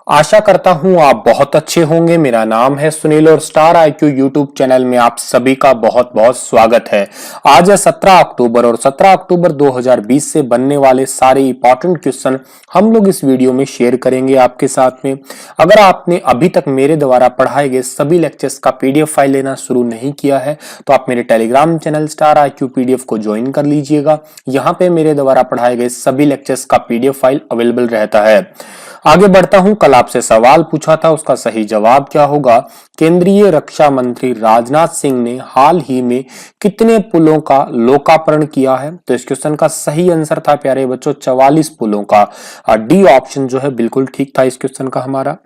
आशा करता हूं आप बहुत अच्छे होंगे। मेरा नाम है सुनील और स्टार आईक्यू यूट्यूब चैनल में आप सभी का बहुत बहुत स्वागत है। आज है 17 अक्टूबर और 17 अक्टूबर 2020 से बनने वाले सारे इंपॉर्टेंट क्वेश्चन हम लोग इस वीडियो में शेयर करेंगे आपके साथ में। अगर आपने अभी तक मेरे द्वारा पढ़ाए गए सभी लेक्चर्स का पीडीएफ फाइल लेना शुरू नहीं किया है तो आप मेरे Telegram channel star IQ PDF को ज्वाइन कर लीजिएगा। यहाँ पे मेरे द्वारा पढ़ाए गए सभी लेक्चर्स का पीडीएफ फाइल अवेलेबल रहता है। आगे बढ़ता हूं। कल आपसे सवाल पूछा था, उसका सही जवाब क्या होगा। केंद्रीय रक्षा मंत्री राजनाथ सिंह ने हाल ही में कितने पुलों का लोकार्पण किया है? तो इस क्वेश्चन का सही आंसर था प्यारे बच्चों 44 पुलों का। डी ऑप्शन जो है बिल्कुल ठीक था इस क्वेश्चन का हमारा।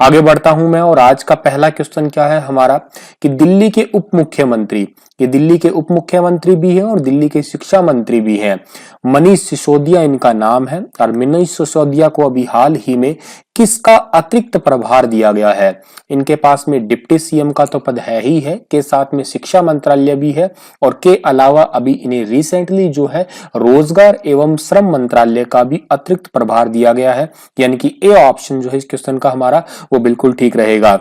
आगे बढ़ता हूं मैं और आज का पहला क्वेश्चन क्या है हमारा कि दिल्ली के उप मुख्यमंत्री, ये दिल्ली के उप मुख्यमंत्री भी हैं और दिल्ली के शिक्षा मंत्री भी हैं। मनीष सिसोदिया इनका नाम है और मनीष सिसोदिया को अभी हाल ही में किसका अतिरिक्त प्रभार दिया गया है? इनके पास में डिप्टी सीएम का तो पद है ही है, के साथ में शिक्षा मंत्रालय भी है और के अलावा अभी इन्हें रिसेंटली जो है रोजगार एवं श्रम मंत्रालय का भी अतिरिक्त प्रभार दिया गया है। यानी कि ए ऑप्शन जो है इस क्वेश्चन का हमारा वो बिल्कुल ठीक रहेगा।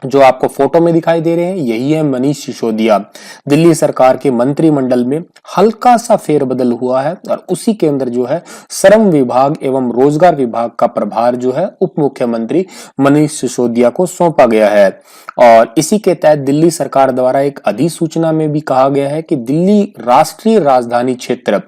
जो आपको फोटो में दिखाई दे रहे हैं यही है मनीष सिसोदिया। दिल्ली सरकार के मंत्रिमंडल में हल्का सा फेरबदल हुआ है और उसी के अंदर जो है श्रम विभाग एवं रोजगार विभाग का प्रभार जो है उप मुख्यमंत्री मनीष सिसोदिया को सौंपा गया है। और इसी के तहत दिल्ली सरकार द्वारा एक अधिसूचना में भी कहा गया है कि दिल्ली राष्ट्रीय राजधानी क्षेत्र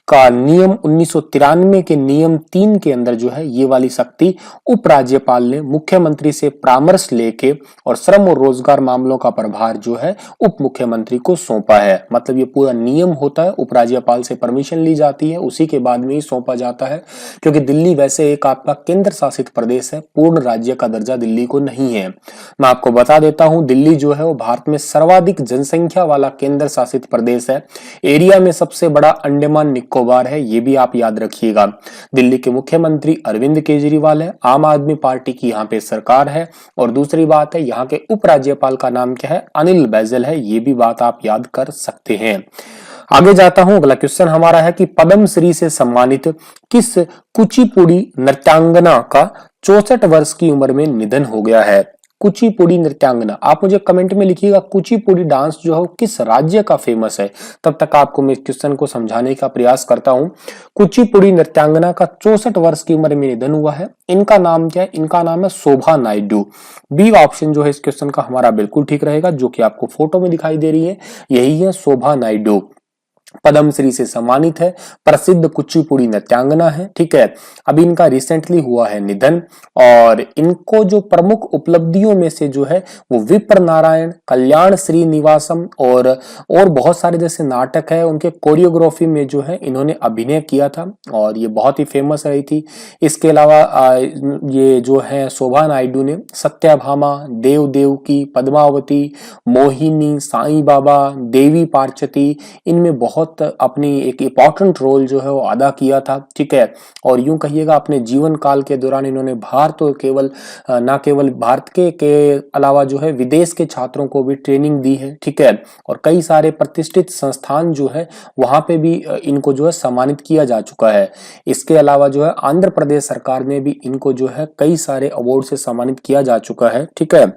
का नियम 1993 के नियम 3 के अंदर जो है ये वाली शक्ति उपराज्यपाल ने मुख्यमंत्री से परामर्श लेके और श्रम और रोजगार मामलों का प्रभार जो है उप मुख्यमंत्री को सौंपा है। मतलब ये पूरा नियम होता है, उपराज्यपाल से परमिशन ली जाती है, उसी के बाद में ही सौंपा जाता है। क्योंकि दिल्ली वैसे एक आपका केंद्र शासित प्रदेश है, पूर्ण राज्य का दर्जा दिल्ली को नहीं है। मैं आपको बता देता हूं दिल्ली जो है वो भारत में सर्वाधिक जनसंख्या वाला केंद्र शासित प्रदेश है। एरिया में सबसे बड़ा अंडमान निकोबार है, ये भी आप याद रखिएगा। दिल्ली के मुख्यमंत्री अरविंद केजरीवाल है, आम आदमी पार्टी की यहाँ पे सरकार है। और दूसरी बात है यहाँ के उपराज्यपाल का नाम क्या है? अनिल बैजल है, ये भी बात आप याद कर सकते हैं। आगे जाता हूं। अगला क्वेश्चन हमारा है कि पद्म श्री से सम्मानित किस कुचिपुड़ी नृत्यांगना का 64 वर्ष की उम्र में निधन हो गया है? कुचिपुड़ी नृत्यांगना, आप मुझे कमेंट में लिखिएगा कुचिपुड़ी डांस जो है किस राज्य का फेमस है। तब तक आपको मैं इस क्वेश्चन को समझाने का प्रयास करता हूं। कुचिपुड़ी नृत्यांगना का 64 वर्ष की उम्र में निधन हुआ है। इनका नाम क्या है? इनका नाम है शोभा नायडू। बी ऑप्शन जो है इस क्वेश्चन का हमारा बिल्कुल ठीक रहेगा, जो कि आपको फोटो में दिखाई दे रही है यही है शोभा नायडू। पद्मश्री से सम्मानित है, प्रसिद्ध कुचिपुड़ी नृत्यांगना है। ठीक है, अभी इनका रिसेंटली हुआ है निधन। और इनको जो प्रमुख उपलब्धियों में से जो है वो विप्र नारायण, कल्याण श्रीनिवासम और बहुत सारे जैसे नाटक है उनके कोरियोग्राफी में जो है इन्होंने अभिनय किया था और ये बहुत ही फेमस रही थी। इसके अलावा ये जो है शोभा नायडू ने सत्यभामा, देव देव की, पद्मावती, मोहिनी, साईं बाबा, देवी पार्वती, इनमें बहुत अपनी एक इंपॉर्टेंट रोल जो है वो अदा किया था। ठीक है, और यूं कहिएगा अपने जीवन काल के दौरान इन्होंने भारत तो केवल ना केवल भारत के अलावा जो है विदेश के छात्रों को भी ट्रेनिंग दी है। ठीक है, और कई सारे प्रतिष्ठित संस्थान जो है वहां पे भी इनको जो है सम्मानित किया जा चुका है। इसके अलावा जो है आंध्र प्रदेश सरकार ने भी इनको जो है कई सारे अवार्ड से सम्मानित किया जा चुका है। ठीक है,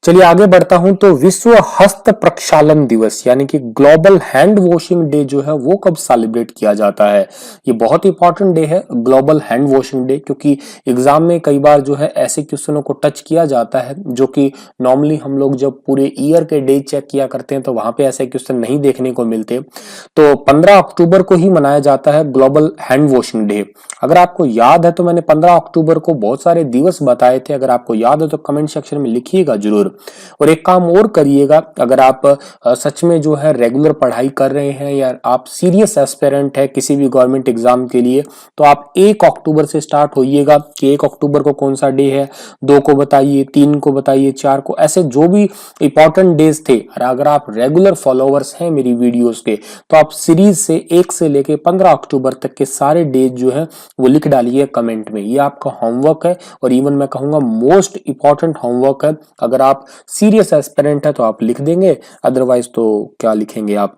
चलिए आगे बढ़ता हूं। तो विश्व हस्त प्रक्षालन दिवस यानी कि ग्लोबल हैंड वॉशिंग डे जो है वो कब सेलिब्रेट किया जाता है? ये बहुत इंपॉर्टेंट डे है ग्लोबल हैंड वॉशिंग डे, क्योंकि एग्जाम में कई बार जो है ऐसे क्वेश्चनों को टच किया जाता है जो कि नॉर्मली हम लोग जब पूरे ईयर के डे चेक किया करते हैं तो वहां पे ऐसे क्वेश्चन नहीं देखने को मिलते। तो 15 अक्टूबर को ही मनाया जाता है ग्लोबल हैंड वॉशिंग डे। अगर आपको याद है तो मैंने 15 अक्टूबर को बहुत सारे दिवस बताए थे, अगर आपको याद है तो कमेंट सेक्शन में लिखिएगा जरूर। और एक काम और करिएगा, अगर आप सच में जो है रेगुलर पढ़ाई कर रहे हैं या आप सीरियस एस्पिरेंट है किसी भी गवर्नमेंट एग्जाम के लिए, तो आप 1 अक्टूबर से स्टार्ट होइएगा कि 1 अक्टूबर को कौन सा डे है, 2 को बताइए, 3 को बताइए, 4 को, ऐसे जो भी इंपॉर्टेंट डेज थे। और अगर आप रेगुलर फॉलोअर्स हैं मेरी वीडियोस के तो आप सीरीज से 1 से लेके 15 अक्टूबर तक के सारे डेज जो है वो लिख डालिए कमेंट में। ये आपका होमवर्क है और इवन मैं कहूंगा मोस्ट इंपॉर्टेंट होमवर्क है। अगर आप सीरियस एस्पिरेंट है तो आप लिख देंगे, अदरवाइज तो क्या लिखेंगे आप।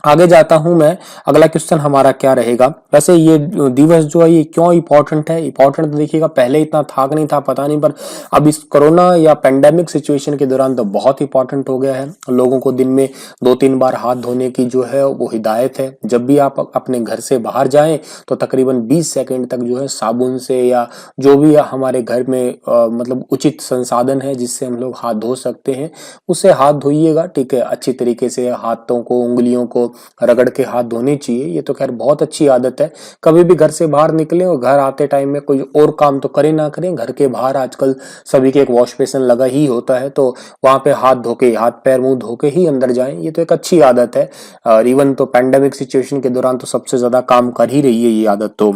आगे जाता हूं मैं। अगला क्वेश्चन हमारा क्या रहेगा, वैसे ये दिवस जो है ये क्यों इंपॉर्टेंट है? इंपॉर्टेंट तो देखिएगा पहले इतना था कि नहीं था पता नहीं, पर अब इस कोरोना या पेंडेमिक सिचुएशन के दौरान तो बहुत इंपॉर्टेंट हो गया है। लोगों को दिन में 2-3 बार हाथ धोने की जो है वो हिदायत है। जब भी आप अपने घर से बाहर जाएं तो तकरीबन 20 सेकेंड तक जो है साबुन से या जो भी हमारे घर में मतलब उचित संसाधन है जिससे हम लोग हाथ धो सकते हैं उससे हाथ धोइएगा। ठीक है, अच्छी तरीके से हाथों को, उंगलियों को रगड़ के हाथ धोने चाहिए। ये तो खैर बहुत अच्छी आदत है। कभी भी घर से बाहर निकले और घर आते टाइम में कोई और काम तो करें ना करें, घर के बाहर आजकल सभी के एक वॉश बेसिन लगा ही होता है, तो वहां पे हाथ धो के, हाथ पैर मुंह धो के ही अंदर जाएं। ये तो एक अच्छी आदत है और इवन तो पैंडेमिक सिचुएशन के दौरान तो सबसे ज्यादा काम कर ही रही है ये आदत। तो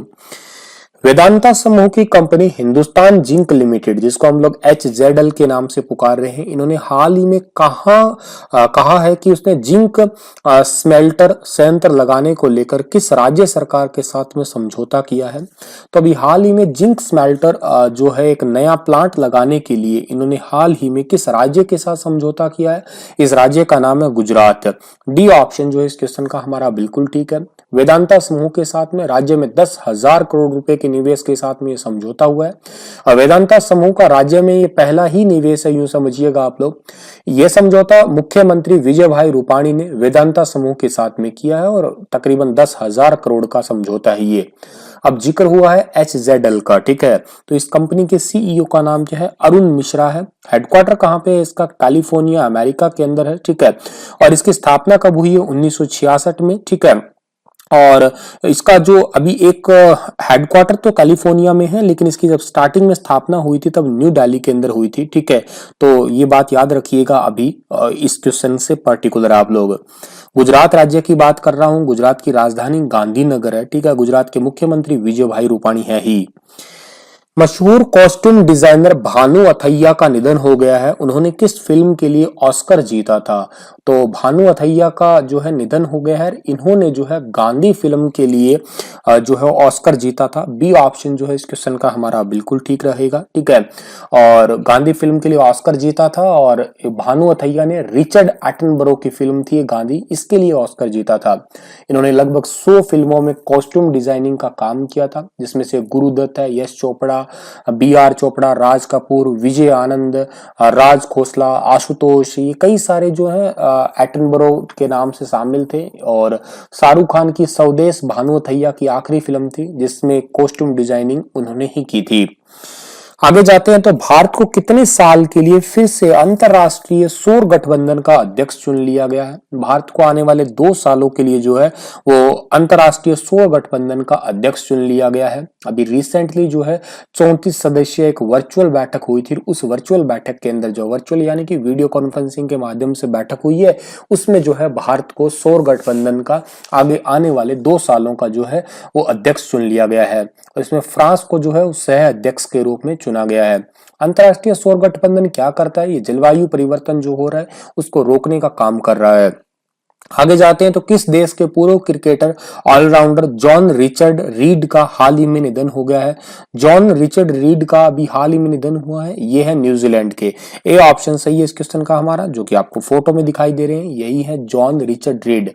वेदांता समूह की कंपनी हिंदुस्तान जिंक लिमिटेड, जिसको हम लोग HZL के नाम से पुकार रहे हैं, इन्होंने हाल ही में कहा है कि उसने जिंक स्मेल्टर संयंत्र लगाने को लेकर किस राज्य सरकार के साथ में समझौता किया है। तो अभी हाल ही में जिंक स्मेल्टर जो है एक नया प्लांट लगाने के लिए इन्होंने हाल ही में किस राज्य के साथ समझौता किया है? इस राज्य का नाम है गुजरात। डी ऑप्शन जो है इस क्वेश्चन का हमारा बिल्कुल ठीक है। वेदांता समूह के साथ में राज्य में 10,000 करोड़ रुपए के निवेश के साथ में ये समझौता हुआ है और वेदांता समूह का राज्य में ये पहला ही निवेश है, यूं समझिएगा आप लोग। ये समझौता मुख्यमंत्री विजय भाई रूपाणी ने वेदांता समूह के साथ में किया है और तकरीबन 10,000 करोड़ का समझौता है ये। अब जिक्र हुआ है HZL का, ठीक है, तो इस कंपनी के CEO का नाम क्या है? अरुण मिश्रा है। हेडक्वार्टर कहाँ पे है इसका? कैलिफोर्निया, अमेरिका के अंदर है, ठीक है। और इसकी स्थापना कब हुई है? 1966 में, ठीक है। और इसका जो अभी एक हेडक्वार्टर तो कैलिफोर्निया में है, लेकिन इसकी जब स्टार्टिंग में स्थापना हुई थी तब न्यू दिल्ली के अंदर हुई थी, ठीक है। तो ये बात याद रखिएगा अभी इस क्वेश्चन से पर्टिकुलर आप लोग। गुजरात राज्य की बात कर रहा हूं, गुजरात की राजधानी गांधीनगर है, ठीक है। गुजरात के मुख्यमंत्री विजय भाई रूपाणी है ही। मशहूर कॉस्ट्यूम डिजाइनर भानु अथैया का निधन हो गया है। उन्होंने किस फिल्म के लिए ऑस्कर जीता था? तो भानु अथैया का जो है निधन हो गया है। इन्होंने जो है गांधी फिल्म के लिए जो है ऑस्कर जीता था। बी ऑप्शन जो है इस क्वेश्चन का हमारा बिल्कुल ठीक रहेगा, ठीक है। और गांधी फिल्म के लिए ऑस्कर जीता था और भानु अथैया ने रिचर्ड एटनबरो की फिल्म थी गांधी, इसके लिए ऑस्कर जीता था। इन्होंने लगभग 100 फिल्मों में कॉस्ट्यूम डिजाइनिंग का काम किया था, जिसमें से गुरुदत्त है, यश चोपड़ा, BR चोपड़ा, राज कपूर, विजय आनंद, राज खोसला, आशुतोष, ये कई सारे जो है एटनबरो के नाम से शामिल थे। और शाहरुख खान की स्वदेश भानु अथैया की आखिरी फिल्म थी जिसमें कॉस्ट्यूम डिजाइनिंग उन्होंने ही की थी। आगे जाते हैं तो भारत को कितने साल के लिए फिर से अंतरराष्ट्रीय सौर गठबंधन का अध्यक्ष चुन लिया गया है? भारत को आने वाले 2 सालों के लिए जो है वो अंतरराष्ट्रीय सौर गठबंधन का अध्यक्ष चुन लिया गया है। अभी रिसेंटली जो है 34 सदस्यीय एक वर्चुअल बैठक हुई थी। उस वर्चुअल बैठक के अंदर, जो वर्चुअल यानी कि वीडियो कॉन्फ्रेंसिंग के माध्यम से बैठक हुई है, उसमें जो है भारत को सौर गठबंधन का आगे आने वाले 2 सालों का जो है वो अध्यक्ष चुन लिया गया है। और इसमें फ्रांस को जो है सह अध्यक्ष के रूप में चुना गया है। अंतरराष्ट्रीय सौर गठबंधन क्या करता है? ये जलवायु परिवर्तन जो हो रहा है उसको रोकने का काम कर रहा है। आगे जाते हैं तो किस देश के पूर्व cricketer all rounder John Richard Reid का हाल ही में निधन हो गया है? जॉन रिचर्ड रीड का अभी हाल ही में निधन हुआ है, ये है न्यूजीलैंड के। ए ऑप्शन सही है इस क्वेश्चन का हमारा, जो कि आपको फोटो में दिखाई दे रहे हैं, यही है जॉन रिचर्ड रीड।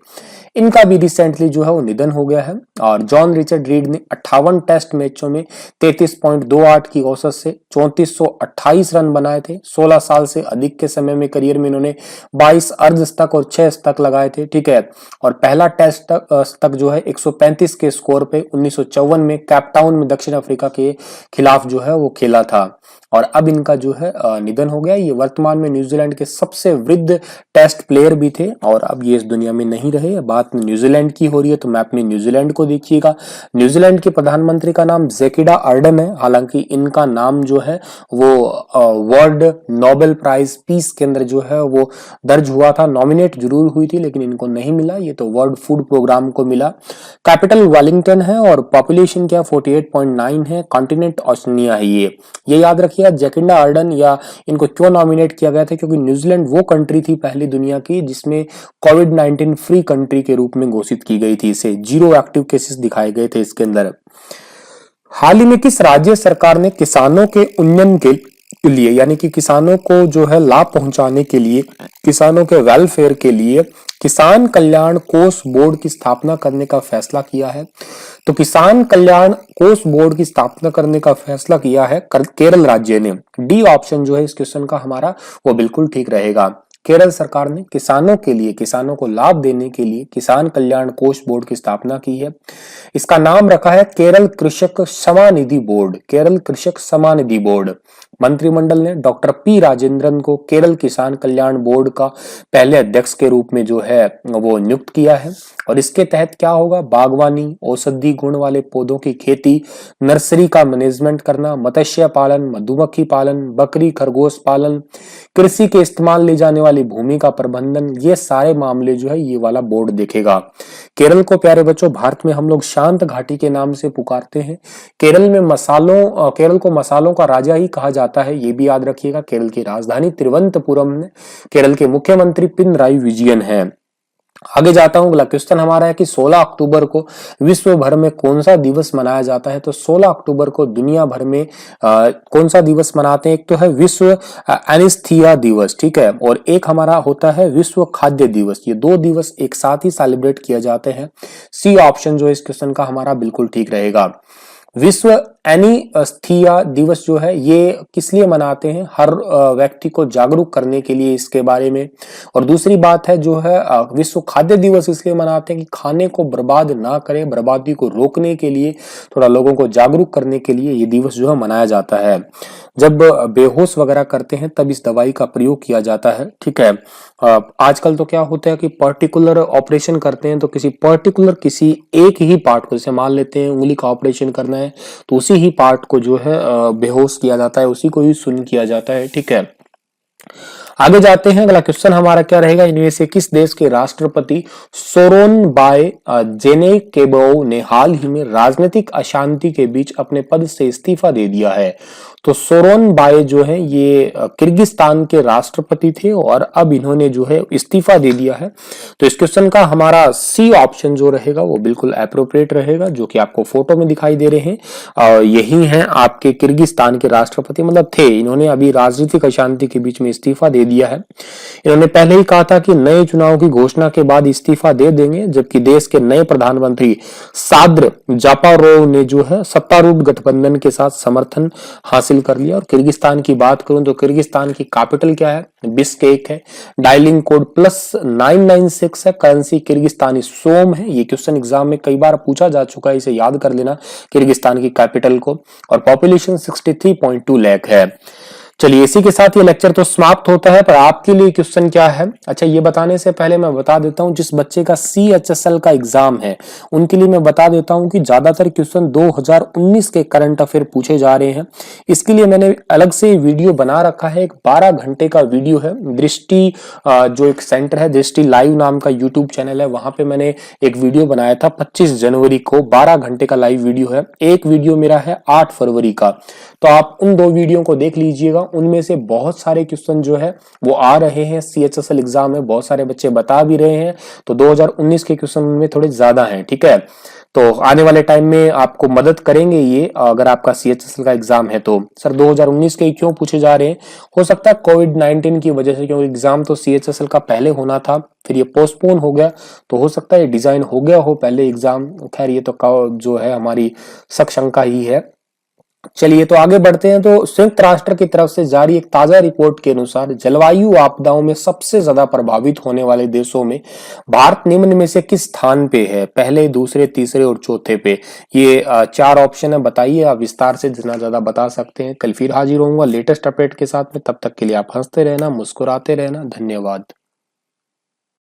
इनका भी रिसेंटली जो है वो निधन हो गया है। और जॉन रिचर्ड रीड ने 58 टेस्ट मैचों में 33.28 की औसत से 3428 रन बनाए थे। 16 साल से अधिक के समय में करियर में इन्होंने 22 अर्धशतक और 6 शतक लगाए थे, ठीक है। और पहला टेस्ट तक जो है 135 के स्कोर पे 1954 में कैपटाउन में दक्षिण अफ्रीका के खिलाफ जो है वो खेला था। और अब इनका जो है निधन हो गया। ये वर्तमान में न्यूजीलैंड के सबसे वृद्ध टेस्ट प्लेयर भी थे और अब ये इस दुनिया में नहीं रहे। बात न्यूजीलैंड की हो रही है तो मैप में न्यूजीलैंड को देखिएगा। न्यूजीलैंड के प्रधानमंत्री का नाम जैकिंडा अर्डन है। हालांकि इनका नाम जो है वो वर्ल्ड नोबेल प्राइज पीस के अंदर जो है वो दर्ज हुआ था, नॉमिनेट जरूर हुई थी लेकिन इनको नहीं मिला। ये तो वर्ल्ड फूड प्रोग्राम को मिला। कैपिटल वेलिंगटन है और पॉपुलेशन क्या 48.9 है। कॉन्टिनेंट ऑस्ट्रेलिया है ये याद रखिए। जैकिंडा अर्डन या इनको क्यों नॉमिनेट किया गया था? क्योंकि न्यूजीलैंड वो कंट्री थी पहली दुनिया की जिसमें कोविड-19 फ्री कंट्री के रूप में घोषित की गई थी। इसे 0 एक्टिव केसेस दिखाए गए थे इसके अंदर। हाल ही में किस राज्य सरकार ने किसानों के उन्नयन के लिए, यानी कि किसानों को जो है लाभ पहुंचाने के लिए, किसानों के वेलफेयर के लिए किसान कल्याण कोष बोर्ड की स्थापना करने का फैसला किया है? तो किसान कल्याण कोष बोर्ड की स्थापना करने का फैसला किया है केरल राज्य ने। डी ऑप्शन जो है इस क्वेश्चन का हमारा वो बिल्कुल ठीक रहेगा। केरल सरकार ने किसानों के लिए, किसानों को लाभ देने के लिए किसान कल्याण कोष बोर्ड की स्थापना की है। इसका नाम रखा है केरल कृषक समानिधि बोर्ड। केरल कृषक समानिधि बोर्ड। मंत्रिमंडल ने डॉक्टर पी राजेंद्रन को केरल किसान कल्याण बोर्ड का पहले अध्यक्ष के रूप में जो है वो नियुक्त किया है। और इसके तहत क्या होगा? बागवानी, औषधि गुण वाले पौधों की खेती, नर्सरी का मैनेजमेंट करना, मत्स्य पालन, मधुमक्खी पालन, बकरी खरगोश पालन, कृषि के इस्तेमाल ले जाने वाली भूमि का प्रबंधन, ये सारे मामले जो है ये वाला बोर्ड देखेगा। केरल को प्यारे बच्चों भारत में हम लोग शांत घाटी के नाम से पुकारते हैं। केरल को मसालों का राजा ही कहा जाता है, ये भी याद रखिएगा। केरल की राजधानी तिरुवनंतपुरम में केरल के मुख्यमंत्री पिनराई विजयन है। आगे जाता हूं। अगला क्वेश्चन हमारा है कि 16 अक्टूबर को विश्व भर में कौन सा दिवस मनाया जाता है? तो 16 अक्टूबर को दुनिया भर में कौन सा दिवस मनाते हैं? एक तो है विश्व एनीस्थीसिया दिवस, ठीक है, और एक हमारा होता है विश्व खाद्य दिवस। ये दो दिवस एक साथ ही सेलिब्रेट किए जाते हैं। सी ऑप्शन जो है इस क्वेश्चन का हमारा बिल्कुल ठीक रहेगा। विश्व एनीस्थीसिया दिवस जो है ये किस लिए मनाते हैं? हर व्यक्ति को जागरूक करने के लिए इसके बारे में। और दूसरी बात है जो है विश्व खाद्य दिवस इसलिए मनाते हैं कि खाने को बर्बाद ना करें, बर्बादी को रोकने के लिए, थोड़ा लोगों को जागरूक करने के लिए ये दिवस जो है मनाया जाता है। जब बेहोश वगैरह करते हैं तब इस दवाई का प्रयोग किया जाता है, ठीक है। आजकल तो क्या होता है कि पर्टिकुलर ऑपरेशन करते हैं तो किसी एक ही पार्ट को, जैसे मान लेते हैं उंगली का ऑपरेशन करना है तो उसी ही पार्ट को जो है बेहोश किया जाता है, उसी को ही सुन्न किया जाता है, ठीक है। आगे जाते हैं। अगला क्वेश्चन हमारा क्या रहेगा? इनमें से किस देश के राष्ट्रपति सोरोनबाई जेनेकेबोव ने हाल ही में राजनीतिक अशांति के बीच अपने पद से इस्तीफा दे दिया है? तो सोरोनबाई जो है ये किर्गिस्तान के राष्ट्रपति थे और अब इन्होंने जो है इस्तीफा दे दिया है। तो इस क्वेश्चन का हमारा सी ऑप्शन जो रहेगा वो बिल्कुल एप्रोप्रिएट रहेगा, जो कि आपको फोटो में दिखाई दे रहे हैं। यही है आपके किर्गिस्तान के राष्ट्रपति, मतलब थे। इन्होंने अभी राजनीतिक अशांति के बीच में इस्तीफा दे दिया है। इन्होंने पहले ही कहा था कि नए चुनाव की घोषणा के बाद इस्तीफा दे देंगे, जबकि देश के नए प्रधानमंत्री साद्र जापारोव ने जो है सत्तारूढ़ गठबंधन के साथ समर्थन हासिल कर लिया। और किर्गिस्तान की बात करूं तो किर्गिस्तान की कैपिटल क्या है? बिश्केक है। डायलिंग कोड +996 है। करेंसी किर्गिस्तानी सोम है। ये क्वेश्चन एग्जाम में कई बार पूछा जा चुका है, इसे याद कर लेना किर्गिस्तान की कैपिटल को। और पॉपुलेशन 63.2 लाख है। चलिए इसी के साथ ये लेक्चर तो समाप्त होता है, पर आपके लिए क्वेश्चन क्या है? अच्छा, ये बताने से पहले मैं बता देता हूं जिस बच्चे का CHSL का एग्जाम है उनके लिए मैं बता देता हूं कि ज्यादातर क्वेश्चन 2019 के करंट अफेयर पूछे जा रहे हैं। इसके लिए मैंने अलग से वीडियो बना रखा है। एक 12 घंटे का वीडियो है। दृष्टि जो एक सेंटर है, दृष्टि लाइव नाम का यूट्यूब चैनल है, वहां पे मैंने एक वीडियो बनाया था 25 जनवरी को। 12 घंटे का लाइव वीडियो है। एक वीडियो मेरा है 8 फरवरी का। तो आप उन दो वीडियो को देख लीजिएगा। उनमें से बहुत सारे क्वेश्चन जो है वो आ रहे हैं CHSL एग्जाम में, बहुत सारे बच्चे बता भी रहे हैं। तो 2019 के क्वेश्चन में थोड़े ज्यादा हैं, ठीक है। तो आने वाले टाइम में आपको मदद करेंगे ये, अगर आपका CHSL का एग्जाम है तो। सर 2019 के क्यों पूछे जा रहे हैं? हो सकता है कोविड-19 की वजह से, क्योंकि एग्जाम तो CHSL का पहले होना था, फिर ये पोस्टपोन हो गया, तो हो सकता है ये डिजाइन हो गया हो पहले एग्जाम। खैर ये तो जो है हमारी शक शंका ही है। चलिए तो आगे बढ़ते हैं। तो संयुक्त राष्ट्र की तरफ से जारी एक ताजा रिपोर्ट के अनुसार जलवायु आपदाओं में सबसे ज्यादा प्रभावित होने वाले देशों में भारत निम्न में से किस स्थान पे है? पहले, दूसरे, तीसरे और चौथे पे। ये 4 ऑप्शन है, बताइए। आप विस्तार से जितना ज्यादा बता सकते हैं। कल फिर हाजिर होऊंगा लेटेस्ट अपडेट के साथ में। तब तक के लिए आप हंसते रहना, मुस्कुराते रहना। धन्यवाद।